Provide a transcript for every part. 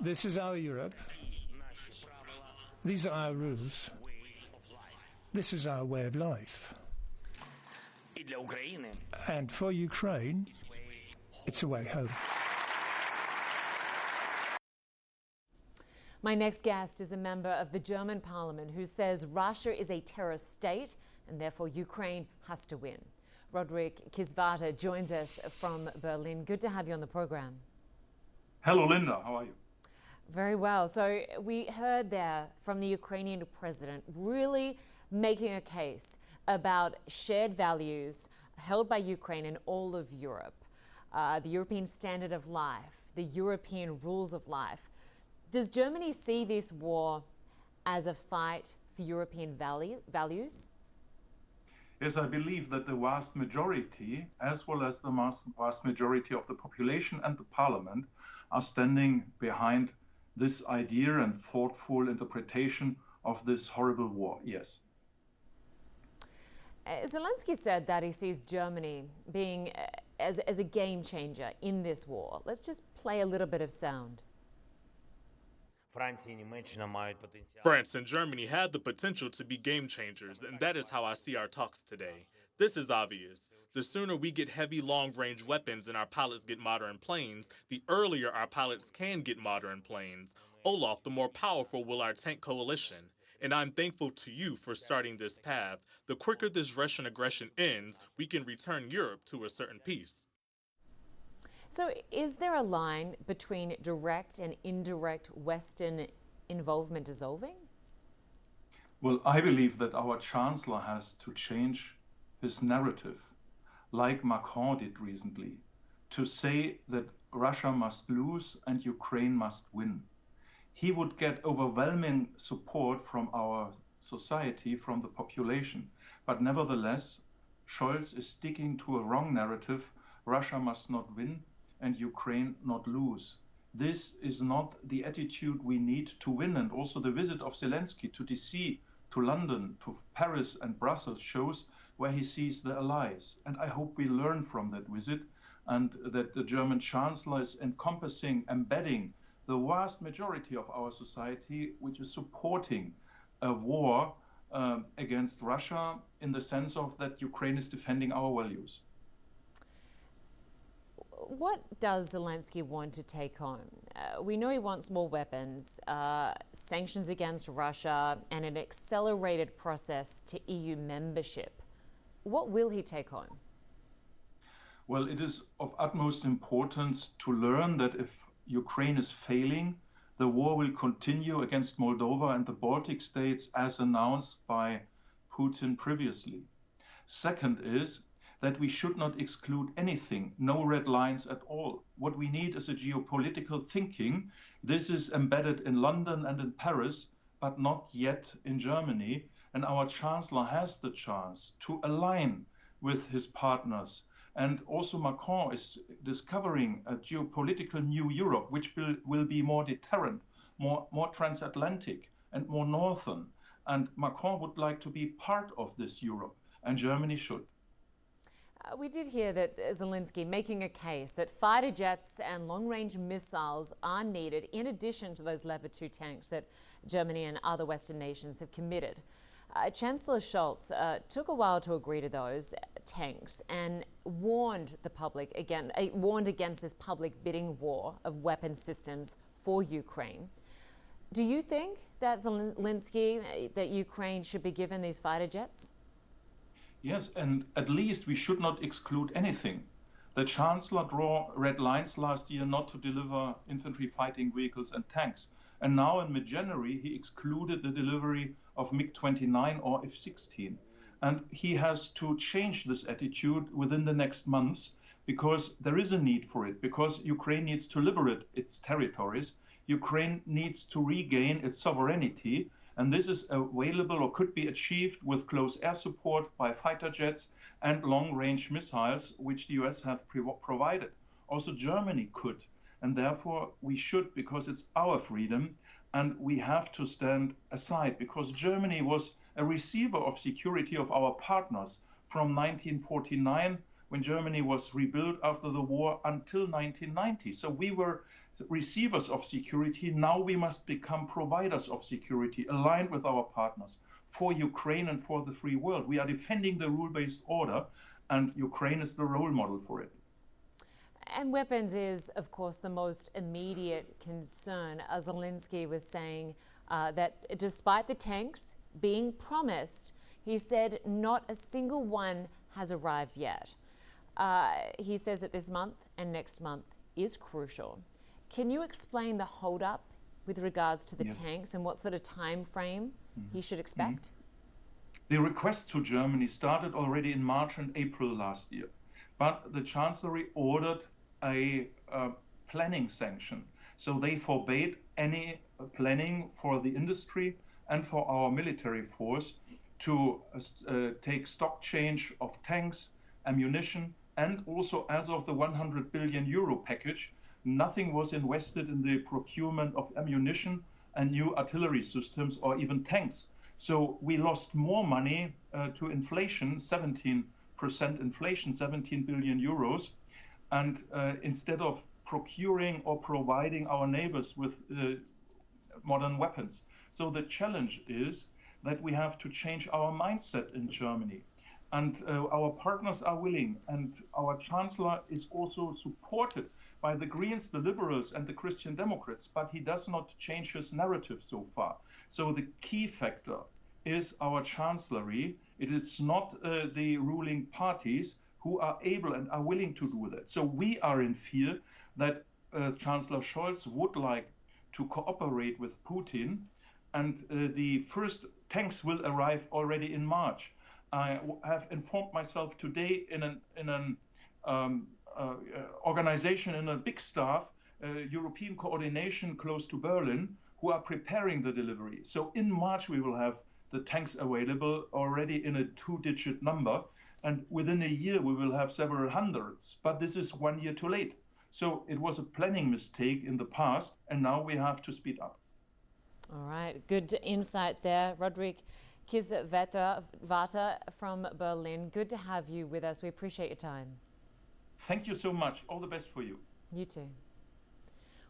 This is our Europe. These are our rules. This is our way of life. And for Ukraine, it's a way home. My next guest is a member of the German parliament who says Russia is a terrorist state and therefore Ukraine has to win. Roderick Kisvata joins us from Berlin. Good to have you on the program. Hello, Linda. How are you? Very well. So we heard there from the Ukrainian president really making a case about shared values held by Ukraine and all of Europe, the European standard of life, the European rules of life. Does Germany see this war as a fight for European values? Yes, I believe that the vast majority, as well as the vast majority of the population and the parliament, are standing behind this idea and thoughtful interpretation of this horrible war, yes. Zelensky said that he sees Germany being as a game changer in this war. Let's just play a little bit of sound. France and Germany had the potential to be game changers, and that is how I see our talks today. This is obvious. The sooner we get heavy long-range weapons and our pilots get modern planes, the earlier our pilots can get modern planes. Olaf, the more powerful will our tank coalition. And I'm thankful to you for starting this path. The quicker this Russian aggression ends, we can return Europe to a certain peace. So is there a line between direct and indirect Western involvement dissolving? Well, I believe that our chancellor has to change his narrative, like Macron did recently, to say that Russia must lose and Ukraine must win. He would get overwhelming support from our society, from the population. But nevertheless, Scholz is sticking to a wrong narrative. Russia must not win and Ukraine not lose. This is not the attitude we need to win. And also the visit of Zelensky to DC, to London, to Paris and Brussels shows where he sees the allies. And I hope we learn from that visit and that the German chancellor is embedding the vast majority of our society, which is supporting a war against Russia in the sense of that Ukraine is defending our values. What does Zelensky want to take home? We know he wants more weapons, sanctions against Russia, and an accelerated process to EU membership. What will he take home? Well, it is of utmost importance to learn that if Ukraine is failing, the war will continue against Moldova and the Baltic states as announced by Putin previously. Second is that we should not exclude anything, no red lines at all. What we need is a geopolitical thinking. This is embedded in London and in Paris, but not yet in Germany. And our chancellor has the chance to align with his partners. And also Macron is discovering a geopolitical new Europe, which will be more deterrent, more transatlantic and more northern. And Macron would like to be part of this Europe, and Germany should. We did hear that Zelensky making a case that fighter jets and long-range missiles are needed in addition to those Leopard 2 tanks that Germany and other Western nations have committed. Chancellor Scholz took a while to agree to those tanks and warned the public warned against this public bidding war of weapon systems for Ukraine. Do you think that Zelensky, that Ukraine should be given these fighter jets? Yes, and at least we should not exclude anything. The Chancellor drew red lines last year not to deliver infantry fighting vehicles and tanks. And now in mid-January, he excluded the delivery of MiG-29 or F-16. And he has to change this attitude within the next months because there is a need for it, because Ukraine needs to liberate its territories. Ukraine needs to regain its sovereignty. And this is available or could be achieved with close air support by fighter jets and long-range missiles, which the US have provided. Also, Germany could. And therefore, we should, because it's our freedom. And we have to stand aside, because Germany was a receiver of security of our partners from 1949, when Germany was rebuilt after the war, until 1990. So we were receivers of security. Now we must become providers of security, aligned with our partners for Ukraine and for the free world. We are defending the rule-based order, and Ukraine is the role model for it. And weapons is, of course, the most immediate concern. Zelensky was saying that despite the tanks being promised, he said not a single one has arrived yet. He says that this month and next month is crucial. Can you explain the hold-up with regards to the tanks and what sort of time frame he should expect? The request to Germany started already in March and April last year, but the Chancellery ordered a planning sanction. So they forbade any planning for the industry and for our military force to take stock change of tanks, ammunition, and also as of the 100 billion euro package, nothing was invested in the procurement of ammunition and new artillery systems or even tanks. So we lost more money to inflation, 17% inflation, 17 billion euros. And instead of procuring or providing our neighbors with modern weapons. So the challenge is that we have to change our mindset in Germany. And our partners are willing, and our Chancellor is also supported by the Greens, the Liberals, and the Christian Democrats, but he does not change his narrative so far. So the key factor is our Chancellery. It is not the ruling parties who are able and are willing to do that. So we are in fear that Chancellor Scholz would like to cooperate with Putin, and the first tanks will arrive already in March. I have informed myself today in an organization, in a big staff, European coordination close to Berlin, who are preparing the delivery. So in March we will have the tanks available already in a 2-digit number, and within a year we will have several hundreds. But this is 1 year too late. So it was a planning mistake in the past, and now we have to speed up. All right, good insight there, Roderick Kiswater from Berlin. Good to have you with us. We appreciate your time. Thank you so much. All the best for you. You too.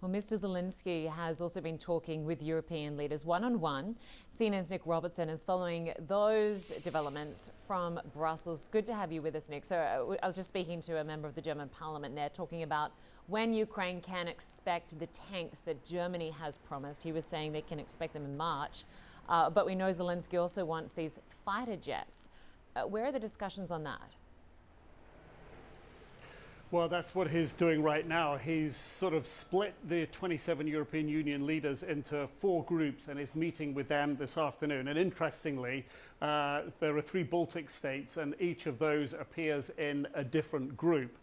Well, Mr. Zelensky has also been talking with European leaders one-on-one. CNN's Nick Robertson is following those developments from Brussels. Good to have you with us, Nick. So I was just speaking to a member of the German parliament there, talking about when Ukraine can expect the tanks that Germany has promised. He was saying they can expect them in March. But we know Zelensky also wants these fighter jets. Where are the discussions on that? Well, that's what he's doing right now. He's sort of split the 27 European Union leaders into 4 groups and is meeting with them this afternoon. And interestingly, there are 3 Baltic states, and each of those appears in a different group.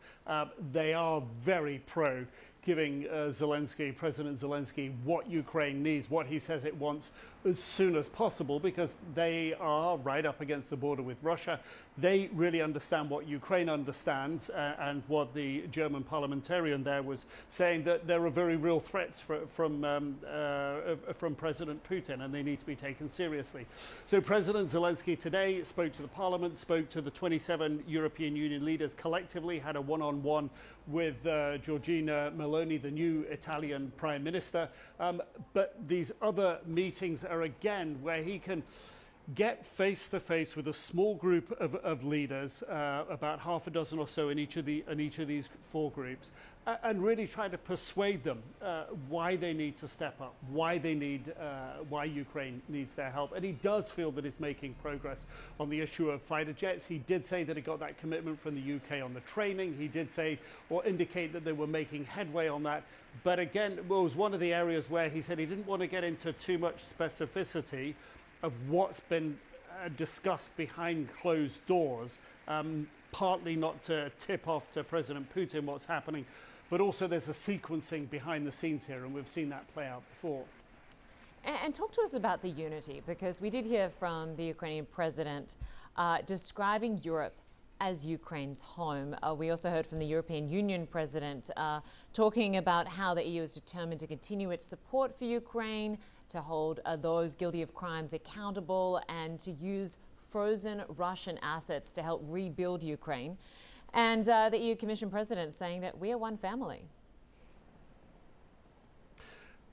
They are very pro giving President Zelensky, what Ukraine needs, what he says it wants as soon as possible, because they are right up against the border with Russia. They really understand what Ukraine understands, and what the German parliamentarian there was saying, that there are very real threats from President Putin, and they need to be taken seriously. So President Zelensky today spoke to the parliament, spoke to the 27 European Union leaders collectively, had a one-on-one with Giorgia Meloni, the new Italian Prime Minister. But these other meetings are again where he can get face-to-face with a small group of leaders, about half a dozen or so in each of these 4 groups, and really try to persuade them why they need to step up, why Ukraine needs their help. And he does feel that he's making progress on the issue of fighter jets. He did say that he got that commitment from the UK on the training. He did say or indicate that they were making headway on that. But again, it was one of the areas where he said he didn't want to get into too much specificity of what's been discussed behind closed doors, partly not to tip off to President Putin what's happening, but also there's a sequencing behind the scenes here, and we've seen that play out before. And talk to us about the unity, because we did hear from the Ukrainian president describing Europe as Ukraine's home. We also heard from the European Union president talking about how the EU is determined to continue its support for Ukraine, to hold those guilty of crimes accountable, and to use frozen Russian assets to help rebuild Ukraine. And the EU Commission president saying that we are one family.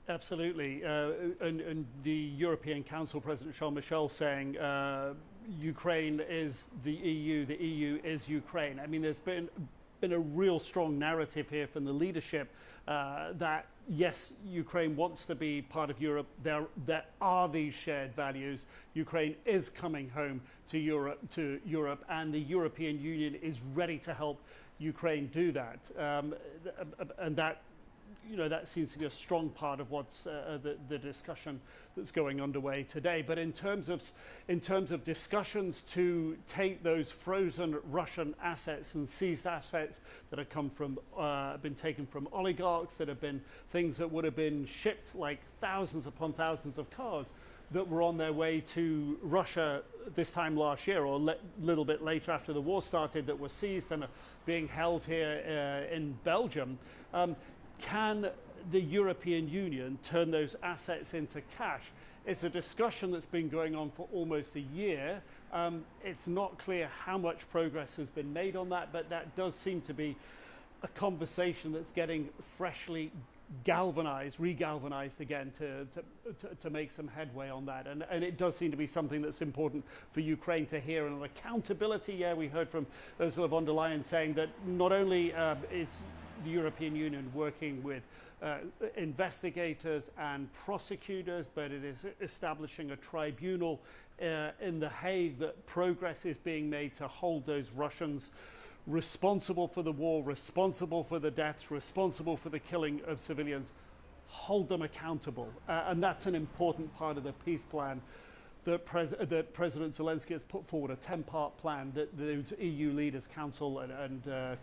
Absolutely. And the European Council President Charles Michel saying Ukraine is the EU is Ukraine. I mean, there's been a real strong narrative here from the leadership that, yes, Ukraine wants to be part of Europe. There are these shared values. Ukraine is coming home to Europe, and the European Union is ready to help Ukraine do that. And that, you know, that seems to be a strong part of what's the discussion that's going underway today. But in terms of discussions to take those frozen Russian assets and seized assets that have come from been taken from oligarchs, that have been things that would have been shipped like thousands upon thousands of cars that were on their way to Russia this time last year, or a little bit later after the war started, that were seized and are being held here in Belgium. Can the European Union turn those assets into cash? It's a discussion that's been going on for almost a year. It's not clear how much progress has been made on that, but that does seem to be a conversation that's getting freshly re-galvanized again to make some headway on that. And it does seem to be something that's important for Ukraine to hear. And accountability, yeah, we heard from Ursula von der Leyen saying that not only is the European Union working with investigators and prosecutors, but it is establishing a tribunal in The Hague, that progress is being made to hold those Russians responsible for the war, responsible for the deaths, responsible for the killing of civilians, hold them accountable. And that's an important part of the peace plan that President Zelensky has put forward, a 10-part plan that the EU leaders, Council and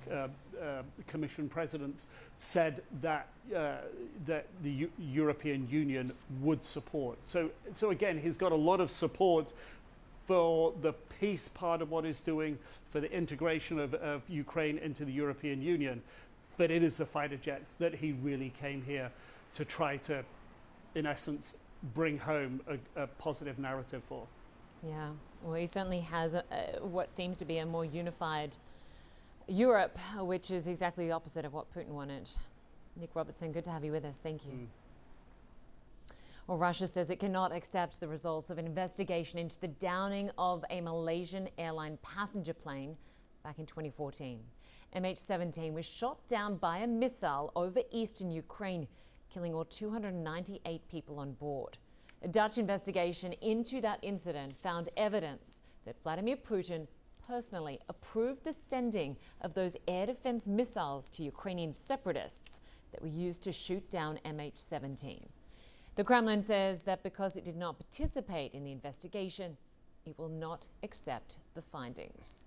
Commission presidents said that the European Union would support. So again, he's got a lot of support for the peace part of what he's doing, for the integration of Ukraine into the European Union. But it is the fighter jets that he really came here to try to, in essence, bring home a positive narrative for. Yeah, well, he certainly has what seems to be a more unified Europe, which is exactly the opposite of what Putin wanted. Nick Robertson, good to have you with us. Thank you. Well, Russia says it cannot accept the results of an investigation into the downing of a Malaysian airline passenger plane back in 2014. MH17 was shot down by a missile over eastern Ukraine, killing all 298 people on board. A Dutch investigation into that incident found evidence that Vladimir Putin personally approved the sending of those air defense missiles to Ukrainian separatists that were used to shoot down MH17. The Kremlin says that because it did not participate in the investigation, it will not accept the findings.